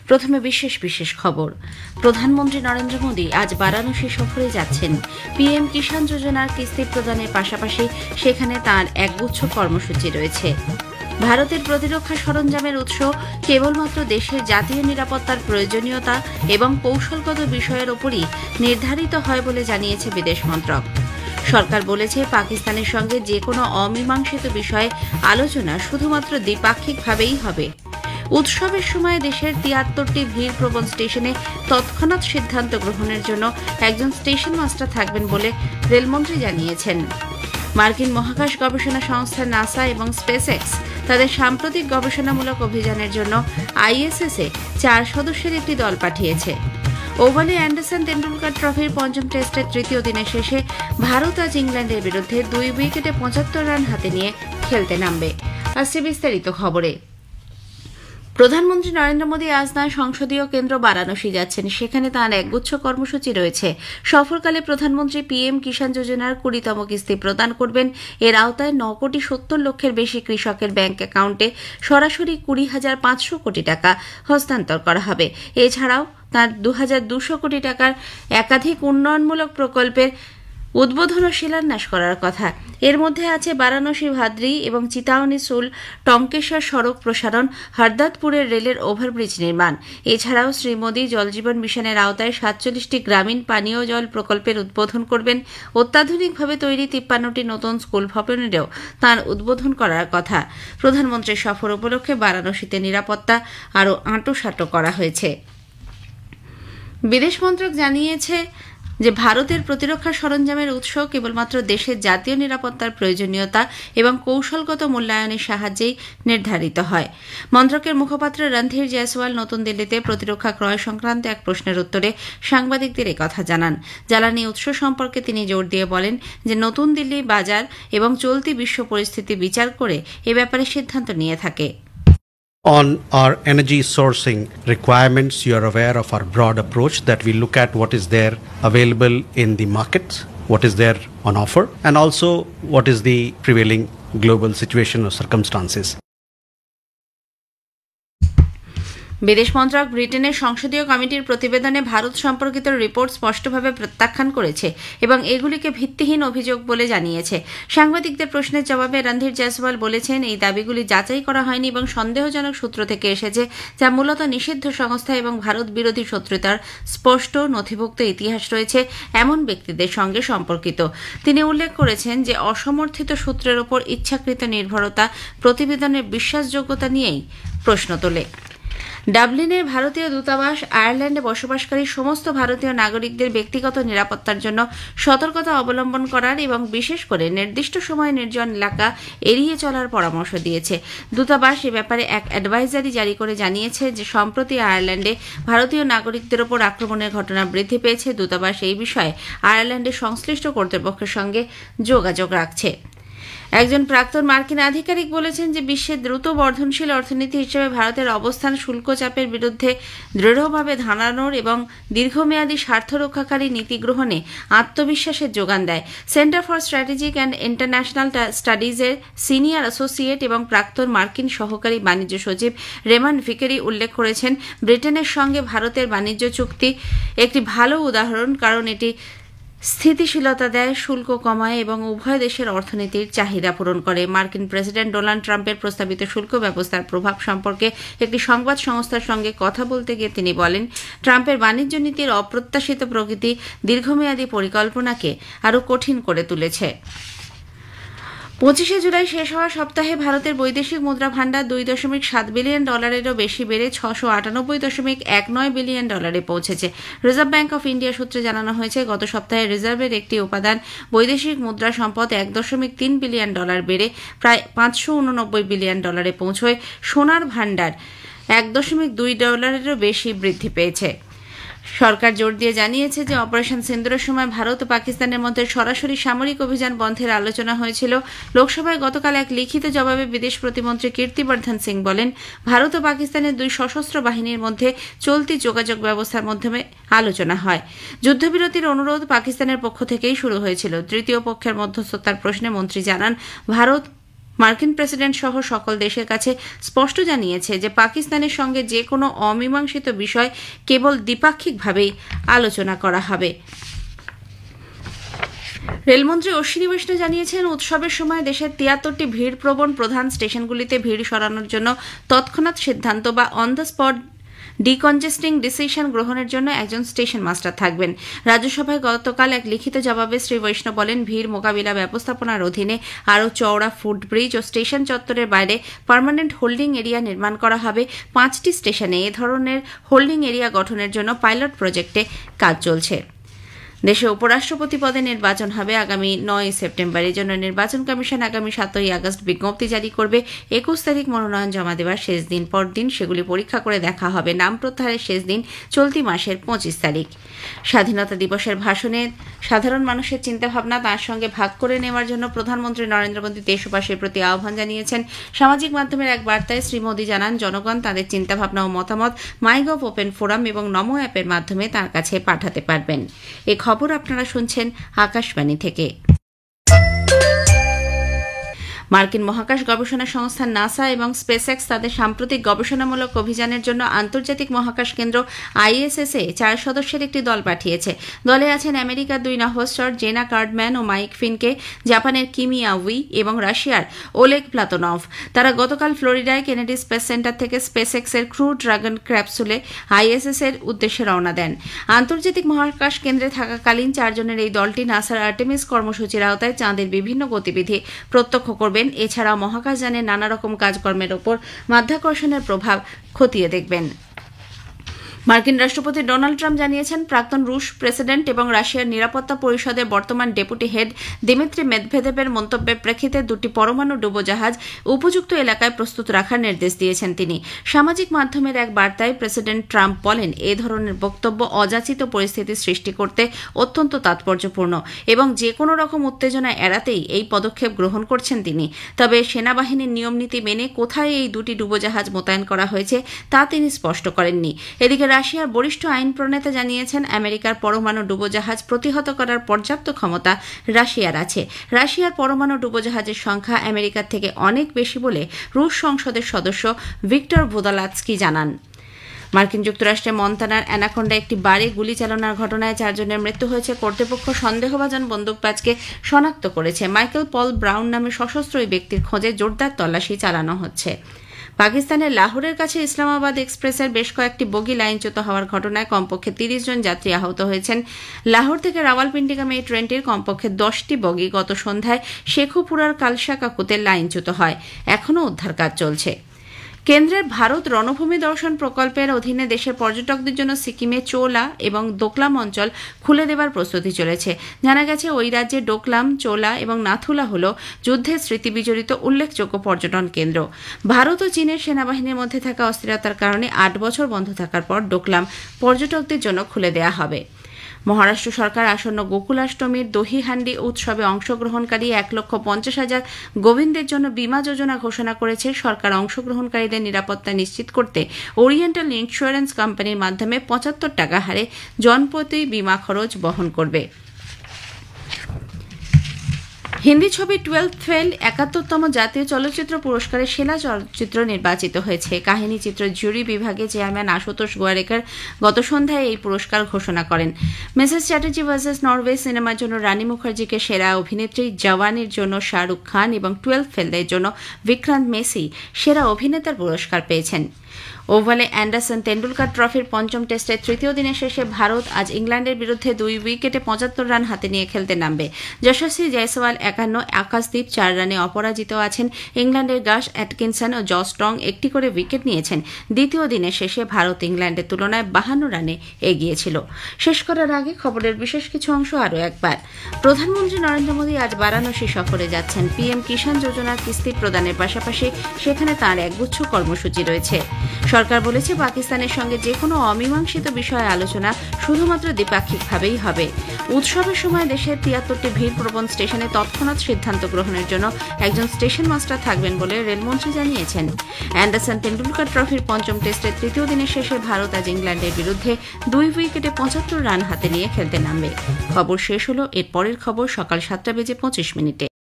প্রথমে বিশেষ বিশেষ খবর। প্রধানমন্ত্রী নরেন্দ্র মোদী আজ বারাণসী সফরে যাচ্ছেন। পিএম কিষাণ যোজনার কিস্তি প্রদানের পাশাপাশি সেখানে তাঁর একগুচ্ছ কর্মসূচি রয়েছে। ভারতের প্রতিরক্ষা সরঞ্জামের উৎস কেবলমাত্র দেশের জাতীয় নিরাপত্তার প্রয়োজনীয়তা এবং কৌশলগত বিষয়ের ওপরই নির্ধারিত হয় বলে জানিয়েছে বিদেশ মন্ত্রক। সরকার বলেছে, পাকিস্তানের সঙ্গে যে কোনো অমীমাংসিত বিষয়ে আলোচনা শুধুমাত্র দ্বিপাক্ষিকভাবেই হবে। উৎসবের সময় দেশের ৭৩টি ভিড়প্রবণ স্টেশনে তৎক্ষণাৎ সিদ্ধান্ত গ্রহণের জন্য একজন স্টেশন মাস্টার থাকবেন বলে রেলমন্ত্রী জানিয়েছেন। মার্কিন মহাকাশ গবেষণা সংস্থা নাসা এবং স্পেসএক্স তাদের সাম্প্রতিক গবেষণামূলক অভিযানের জন্য আইএসএসে ৪ সদস্যের একটি দল পাঠিয়েছে। ওভালে অ্যান্ডারসন তেন্ডুলকর ট্রফির পঞ্চম টেস্টের তৃতীয় দিনের শেষে ভারত আজ ইংল্যান্ডের বিরুদ্ধে ২ উইকেটে ৭৫ রান হাতে নিয়ে খেলতে নামবে। আসছে বিস্তারিত খবরে। প্রধানমন্ত্রী নরেন্দ্র মোদী আজ তাঁর সংসদীয় কেন্দ্র বারাণসী যাচ্ছেন। সেখানে তাঁর একগুচ্ছ কর্মসূচি রয়েছে। সফরকালে প্রধানমন্ত্রী পিএম কিষাণ যোজনার ২০তম কিস্তি প্রদান করবেন। এর আওতায় ৯,৭০,০০,০০০ বেশি কৃষকের ব্যাংক অ্যাকাউন্টে সরাসরি ২০,৫০০ কোটি টাকা হস্তান্তর করা হবে। এছাড়াও তাঁর ২,২০০ কোটি টাকার একাধিক উন্নয়নমূলক প্রকল্পের উদ্বোধন ও শিলান্যাস করার কথা। এর মধ্যে আছে বারাণসী ভাদ্রি এবং চিতাওনি সুল টঙ্কেশ্বর সড়ক প্রসারণ, হরদাতপুরের রেলের ওভারব্রিজ নির্মাণ। এছাড়াও শ্রী মোদী জলজীবন মিশনের আওতায় ৪৭টি গ্রামীণ পানীয় জল প্রকল্পের উদ্বোধন করবেন। অত্যাধুনিকভাবে তৈরি ৫৩টি নতুন স্কুল ভবনেরও তাঁর উদ্বোধন করার কথা। প্রধানমন্ত্রীর সফর উপলক্ষে বারাণসীতে নিরাপত্তা আরও আঁটোসাঁটো করা হয়েছে। বিদেশ মন্ত্রক জানিয়েছে যে ভারতের প্রতিরক্ষা সরঞ্জামের উৎস কেবলমাত্র দেশের জাতীয় নিরাপত্তার প্রয়োজনীয়তা এবং কৌশলগত মূল্যায়নের সাহায্যেই নির্ধারিত হয়। মন্ত্রকের মুখপাত্র রণধীর জয়সওয়াল নতুন দিল্লিতে প্রতিরক্ষা ক্রয় সংক্রান্ত এক প্রশ্নের উত্তরে সাংবাদিকদের একথা জানান। জ্বালানি উৎস সম্পর্কে তিনি জোর দিয়ে বলেন যে নতুন দিল্লি বাজার এবং চলতি বিশ্ব পরিস্থিতি বিচার করে এ ব্যাপারে সিদ্ধান্ত নিয়ে থাকে। On our energy sourcing requirements, you are aware of our broad approach that we look at what is there available in the markets, what is there on offer, and also what is the prevailing global situation or circumstances. বিদেশ মন্ত্রক ব্রিটেনের সংসদীয় কমিটির প্রতিবেদনে ভারত সম্পর্কিত report স্পষ্টভাবে প্রত্যাখ্যান করেছে এবং এগুলিকে ভিত্তিহীন অভিযোগ বলে জানিয়েছে। সাংবাদিকদের প্রশ্নের জবাবে রণধীর জয়সওয়াল বলেছেন, এই দাবিগুলি যাচাই করা হয়নি এবং সন্দেহজনক সূত্র থেকে এসেছে, যা মূলত নিষিদ্ধ সংস্থা এবং ভারত বিরোধী শত্রুতার স্পষ্ট নথিভুক্ত ইতিহাস রয়েছে এমন ব্যক্তিদের সঙ্গে সম্পর্কিত। তিনি উল্লেখ করেছেন যে অসমর্থিত সূত্রের ওপর ইচ্ছাকৃত নির্ভরতা প্রতিবেদনের বিশ্বাসযোগ্যতা নিয়েই প্রশ্ন তোলে। ডাবলিনের ভারতীয় দূতাবাস আয়ারল্যান্ডে বসবাসকারী সমস্ত ভারতীয় নাগরিকদের ব্যক্তিগত নিরাপত্তার জন্য সতর্কতা অবলম্বন করার এবং বিশেষ করে নির্দিষ্ট সময় নির্জন এলাকা এড়িয়ে চলার পরামর্শ দিয়েছে। দূতাবাস এ ব্যাপারে এক অ্যাডভাইজারি জারি করে জানিয়েছে যে সম্প্রতি আয়ারল্যান্ডে ভারতীয় নাগরিকদের ওপর আক্রমণের ঘটনা বৃদ্ধি পেয়েছে। দূতাবাস এই বিষয়ে আয়ারল্যান্ডের সংশ্লিষ্ট কর্তৃপক্ষের সঙ্গে যোগাযোগ রাখছে। একজন প্রাক্তন মার্কিন আধিকারিক বলেছেন যে বিশ্বের দ্রুত বর্ধনশীল অর্থনীতি হিসেবে ভারতের অবস্থান শুল্ক চাপের বিরুদ্ধে দৃঢ়ভাবে দাঁড়ানোর এবং দীর্ঘমেয়াদী স্বার্থ রক্ষাকারী নীতি গ্রহণে আত্মবিশ্বাসের যোগান দেয়। Centre for strategic and international স্টাডিজের সিনিয়র অ্যাসোসিয়েট এবং প্রাক্তন মার্কিন সহকারী বাণিজ্য সচিব রেমন ভিকেরি উল্লেখ করেছেন, ব্রিটেনের সঙ্গে ভারতের বাণিজ্য চুক্তি একটি ভালো উদাহরণ, কারণ এটি স্থিতিশীলতা দেয়, শুল্ক কমায় এবং উভয় দেশের অর্থনীতির চাহিদা পূরণ করে। মার্কিন প্রেসিডেন্ট ডোনাল্ড ট্রাম্পের প্রস্তাবিত শুল্ক ব্যবস্থার প্রভাব সম্পর্কে একটি সংবাদ সংস্থার সঙ্গে কথা বলতে গিয়ে তিনি বলেন, ট্রাম্পের বাণিজ্য নীতির অপ্রত্যাশিত প্রকৃতি দীর্ঘমেয়াদী পরিকল্পনাকে আরও কঠিন করে তুলেছে। ২৫শে জুলাই শেষ হওয়া সপ্তাহে ভারতের বৈদেশিক মুদ্রা ভাণ্ডার $২.৭ বিলিয়নেরও বেশি বেড়ে $৬৯৮.১৯ বিলিয়ন পৌঁছেছে। রিজার্ভ ব্যাংক অফ ইন্ডিয়া সূত্রে জানানো হয়েছে, গত সপ্তাহে রিজার্ভের একটি উপাদান বৈদেশিক মুদ্রা সম্পদ $১.৩ বিলিয়ন বেড়ে প্রায় $৫৮৯ বিলিয়ন পৌঁছয়। সোনার ভাণ্ডার $১.২ বেশি বৃদ্ধি পেয়েছে। সরকার জোর দিয়ে জানিয়েছে যে অপারেশন সিন্দুরের সময় ভারত ও পাকিস্তানের মধ্যে সরাসরি সামরিক অভিযান বন্ধের আলোচনা হয়েছিল। লোকসভায় গতকাল এক লিখিত জবাবে বিদেশ প্রতিমন্ত্রী কীর্তিবর্ধন সিং বলেন, ভারত ও পাকিস্তানের দুই সশস্ত্র বাহিনীর মধ্যে চলতি যোগাযোগ ব্যবস্থার মাধ্যমে আলোচনা হয়। যুদ্ধবিরতির অনুরোধ পাকিস্তানের পক্ষ থেকেই শুরু হয়েছিল। তৃতীয় পক্ষের মধ্যস্থতার প্রশ্নে মন্ত্রী জানান, ভারত মার্কিন প্রেসিডেন্ট সহ সকল দেশের কাছে স্পষ্ট জানিয়েছে যে পাকিস্তানের সঙ্গে যে কোনো অমীমাংসিত বিষয় কেবল দ্বিপাক্ষিকভাবেই আলোচনা করা হবে। রেলমন্ত্রী অশ্বিনী বৈষ্ণব জানিয়েছেন, উৎসবের সময় দেশের ৭৩টি ভিড়প্রবণ প্রধান স্টেশনগুলিতে ভিড় সরানোর জন্য তৎক্ষণাৎ সিদ্ধান্ত বা অন দ্য স্পট ডিকনজেস্টিং ডিসিশন গ্রহণের জন্য একজন স্টেশন মাস্টার থাকবেন। রাজ্যসভায় গতকাল এক লিখিত জবাবে শ্রী বৈষ্ণব বলেন, ভিড় মোকাবিলা ব্যবস্থাপনার অধীনে আরও চওড়া ফুটব্রিজ ও স্টেশন চত্বরের বাইরে পার্মানেন্ট হোল্ডিং এরিয়া নির্মাণ করা হবে। 5টি স্টেশনে এ ধরনের হোল্ডিং এরিয়া গঠনের জন্য পাইলট প্রজেক্টে কাজ চলছে। দেশে উপরাষ্ট্রপতি পদে নির্বাচন হবে আগামী 9 সেপ্টেম্বর। এই জন্য নির্বাচন কমিশন আগামী 7 আগস্ট বিজ্ঞপ্তি জারি করবে। 21 তারিখ মনোনয়ন জমা দেওয়ার শেষ দিন। পরদিন সেগুলি পরীক্ষা করে দেখা হবে। নাম প্রত্যাহারের শেষ দিন চলতি মাসের 25 তারিখ। স্বাধীনতা দিবসের ভাষণে সাধারণ মানুষের চিন্তাভাবনা তার সঙ্গে ভাগ করে নেওয়ার জন্য প্রধানমন্ত্রী নরেন্দ্র মোদী দেশবাসীর প্রতি আহ্বান জানিয়েছেন। সামাজিক মাধ্যমের এক বার্তায় শ্রী মোদী জানান, জনগণ তাদের চিন্তাভাবনা ও মতামত মাইগভ ওপেন ফোরাম এবং নমো অ্যাপের মাধ্যমে তার কাছে পাঠাতে পারবেন। খবর আপনারা শুনছেন আকাশবাণী থেকে। মার্কিন মহাকাশ গবেষণা সংস্থা নাসা এবং স্পেসএক্স তাদের সাম্প্রতিক গবেষণামূলক অভিযানের জন্য আন্তর্জাতিক মহাকাশ কেন্দ্র আইএসএস-এ 4 সদস্যের একটি দল পাঠিয়েছে। দলে আছেন আমেরিকার 2 নভশ্চর জেনা কার্ডম্যান ও মাইক ফিনকে, জাপানের কিমি আউই এবং রাশিয়ার ওলেগ প্লাতনভ। তারা গতকাল ফ্লোরিডায় কেনেডি স্পেস সেন্টার থেকে স্পেসএক্সের ক্রু ড্রাগন ক্যাপসুলে আইএসএস-এর উদ্দেশ্যে রওনা দেন। আন্তর্জাতিক মহাকাশ কেন্দ্রে থাকাকালীন 4 জনের এই দলটি নাসার আর্টেমিস কর্মসূচির আওতায় চাঁদের বিভিন্ন গতিবিধি প্রত্যক্ষ করবে। এছাড়াও মহাকাশযানের নানা রকম কাজকর্মের ওপর মাধ্যাকর্ষণের প্রভাব খতিয়ে দেখবেন। মার্কিন রাষ্ট্রপতি ডোনাল্ড ট্রাম্প জানিয়েছেন, প্রাক্তন রুশ প্রেসিডেন্ট এবং রাশিয়ার নিরাপত্তা পরিষদের বর্তমান ডেপুটি হেড দিমিত্রি মেদভেদেবের মন্তব্যের প্রেক্ষিতে 2টি পরমাণু ডুবোজাহাজ উপযুক্ত এলাকায় প্রস্তুত রাখার নির্দেশ দিয়েছেন তিনি। সামাজিক মাধ্যমের এক বার্তায় প্রেসিডেন্ট ট্রাম্প বলেন, এ ধরনের বক্তব্য অযাচিত পরিস্থিতি সৃষ্টি করতে অত্যন্ত তাৎপর্যপূর্ণ এবং যে কোনো রকম উত্তেজনা এড়াতেই এই পদক্ষেপ গ্রহণ করছেন তিনি। তবে সেনাবাহিনীর নিয়মনীতি মেনে কোথায় এই 2টি ডুবোজাহাজ মোতায়েন করা হয়েছে তা তিনি স্পষ্ট করেননি। এদিকে রাশিয়ার বরিষ্ঠ আইন প্রণেতা জানিয়েছেন, আমেরিকার পরমাণু ডুবোজাহাজ প্রতিহত করার পর্যাপ্ত ক্ষমতা রাশিয়ার আছে। রাশিয়ার পরমাণু ডুবোজাহাজের সংখ্যা আমেরিকার থেকে অনেক বেশি বলে রুশ সংসদের সদস্য ভিক্টর ভোদালাৎস্কি জানান। মার্কিন যুক্তরাষ্ট্রের মন্তানার অ্যানাকোন্ডা একটি বারে গুলি চালানোর ঘটনায় 4 জনের মৃত্যু হয়েছে। কর্তৃপক্ষ সন্দেহভাজন বন্দুকবাজকে শনাক্ত করেছে। মাইকেল পল ব্রাউন নামে সশস্ত্র ওই ব্যক্তির খোঁজে জোরদার তল্লাশি চালানো হচ্ছে। পাকিস্তানের লাহোরের কাছে ইসলামাবাদ এক্সপ্রেসের বেশ কয়েকটি বগি লাইনচ্যুত হওয়ার ঘটনায় কমপক্ষে 30 জন যাত্রী আহত হয়েছেন। লাহোর থেকে রাওয়ালপিন্ডিগামী এই ট্রেনটির কমপক্ষে 10টি বগি গত সন্ধ্যায় শেখুপুরার কালসা কাকুতে লাইনচ্যুত হয়। এখনও উদ্ধার কাজ চলছে। কেন্দ্রের ভারত রণভূমি দর্শন প্রকল্পের অধীনে দেশের পর্যটকদের জন্য সিকিমে চোলা এবং ডোকলাম অঞ্চল খুলে দেওয়ার প্রস্তুতি চলেছে। জানা গেছে, ওই রাজ্যে ডোকলাম, চোলা এবং নাথুলা হল যুদ্ধের স্মৃতি বিজড়িত উল্লেখযোগ্য পর্যটন কেন্দ্র। ভারত ও চীনের সেনাবাহিনীর মধ্যে থাকা অস্থিরতার কারণে 8 বছর বন্ধ থাকার পর ডোকলাম পর্যটকদের জন্য খুলে দেওয়া হবে। মহারাষ্ট্র সরকার আসন্ন গোকুলাষ্টমীর দহিহান্ডি উৎসবে অংশগ্রহণকারী 1,50,000 গোবিন্দের জন্য বীমা যোজনা ঘোষণা করেছে। সরকার অংশগ্রহণকারীদের নিরাপত্তা নিশ্চিত করতে ওরিয়েন্টাল ইন্স্যুরেন্স কোম্পানির মাধ্যমে 75 টাকা হারে জনপ্রতি বীমা খরচ বহন করবে। হিন্দি ছবি 12th ফেল 71তম জাতীয় চলচ্চিত্র পুরস্কারের সেরা চলচ্চিত্র নির্বাচিত হয়েছে। কাহিনী চিত্র জুরি বিভাগে চেয়ারম্যান আশুতোষ গোয়ারেকর গত সন্ধ্যায় এই পুরস্কার ঘোষণা করেন। মিসেস চ্যাটার্জি ভার্সেস নরওয়ে সিনেমার জন্য রানী মুখার্জিকে সেরা অভিনেত্রী, জওয়ানির জন্য শাহরুখ খান এবং 12th ফেলের জন্য বিক্রান্ত মেসি সেরা অভিনেতার পুরস্কার পেয়েছেন। ওভালে অ্যান্ডারসন তেন্ডুলকার ট্রফির 5ম টেস্টের 3য় দিনের শেষে ভারত আজ ইংল্যান্ডের বিরুদ্ধে 2 উইকেটে 75 রান হাতে নিয়ে খেলতে নামবে। যশস্বী জয়সওয়াল 51, আকাশদীপ 4 রানে অপরাজিত আছেন। ইংল্যান্ডের গাশ অ্যাটকিনসন ও জস টং একটি করে উইকেট নিয়েছেন। দ্বিতীয় দিনের শেষে ভারত ইংল্যান্ডের তুলনায় 52 রানে এগিয়ে ছিল। শেষ করার আগে খবরের বিশেষ কিছু অংশ আরও একবার। প্রধানমন্ত্রী নরেন্দ্র মোদী আজ বারাণসী সফরে যাচ্ছেন। পিএম কিষাণ যোজনার কিস্তি প্রদানের পাশাপাশি সেখানে তাঁর একগুচ্ছ কর্মসূচি রয়েছে। সরকার বলেছে, পাকিস্তানের সঙ্গে যে কোনো অমীমাংসিত বিষয়ে আলোচনা শুধুমাত্র দ্বিপাক্ষিকভাবেই হবে। উৎসবের সময় দেশের 73টি ভিড়প্রবণ স্টেশনে তৎক্ষণাৎ সিদ্ধান্ত গ্রহণের জন্য একজন স্টেশন মাস্টার থাকবেন বলে রেলমন্ত্রী জানিয়েছেন। অ্যান্ডারসন তেন্ডুলকার ট্রফির 5ম টেস্টের 3য় দিনের শেষে ভারত আজ ইংল্যান্ডের বিরুদ্ধে 2 উইকেটে 75 রান হাতে নিয়ে খেলতে নামবে। খবর শেষ হলো। এর পরের খবর সকাল 7:25